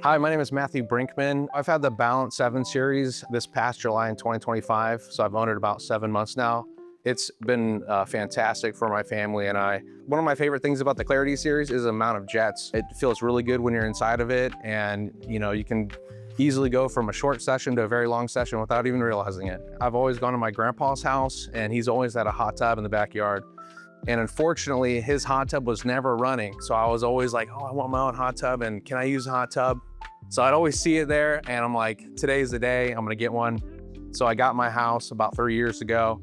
Hi, my name is Matthew Brinkman. I've had the Balance 7 series this past July in 2025, so I've owned it about 7 months now. It's been fantastic for my family and I. One of my favorite things about the Clarity series is the amount of jets. It feels really good when you're inside of it, and you can easily go from a short session to a very long session without even realizing it. I've always gone to my grandpa's house and he's always had a hot tub in the backyard. And unfortunately, his hot tub was never running. So I was always like, oh, I want my own hot tub and can I use a hot tub? So I'd always see it there and I'm like, today's the day, I'm gonna get one. So I got my house about 3 years ago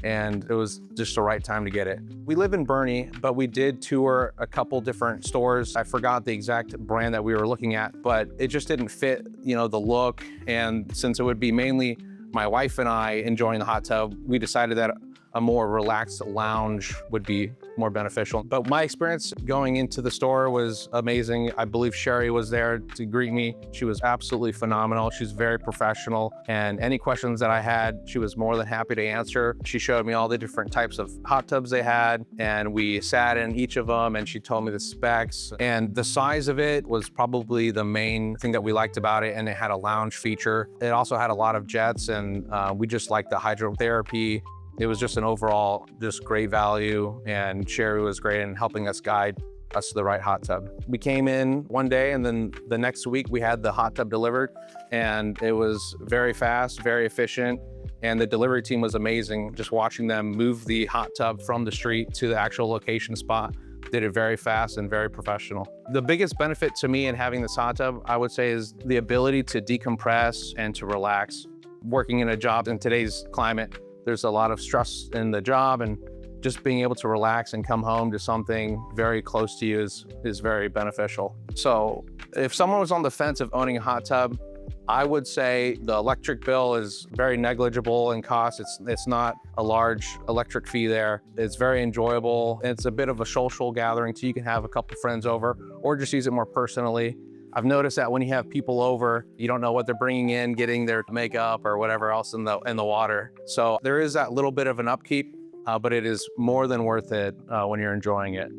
and it was just the right time to get it. We live in Bernie, but we did tour a couple different stores. I forgot the exact brand that we were looking at, but it just didn't fit, the look. And since it would be mainly my wife and I enjoying the hot tub, we decided that a more relaxed lounge would be more beneficial. But my experience going into the store was amazing. I believe Sherry was there to greet me. She was absolutely phenomenal. She's very professional. And any questions that I had, she was more than happy to answer. She showed me all the different types of hot tubs they had, and we sat in each of them and she told me the specs. And the size of it was probably the main thing that we liked about it. And it had a lounge feature. It also had a lot of jets, and we just liked the hydrotherapy. It was just an overall just great value, and Sherry was great in helping us guide us to the right hot tub. We came in one day and then the next week we had the hot tub delivered, and it was very fast, very efficient, and the delivery team was amazing. Just watching them move the hot tub from the street to the actual location spot, did it very fast and very professional. The biggest benefit to me in having this hot tub, I would say, is the ability to decompress and to relax. Working in a job in today's climate, there's a lot of stress in the job, and just being able to relax and come home to something very close to you is very beneficial. So if someone was on the fence of owning a hot tub, I would say the electric bill is very negligible in cost. It's not a large electric fee there. It's very enjoyable. It's a bit of a social gathering, so you can have a couple friends over or just use it more personally. I've noticed that when you have people over, you don't know what they're bringing in, getting their makeup or whatever else in the water. So there is that little bit of an upkeep, but it is more than worth it when you're enjoying it.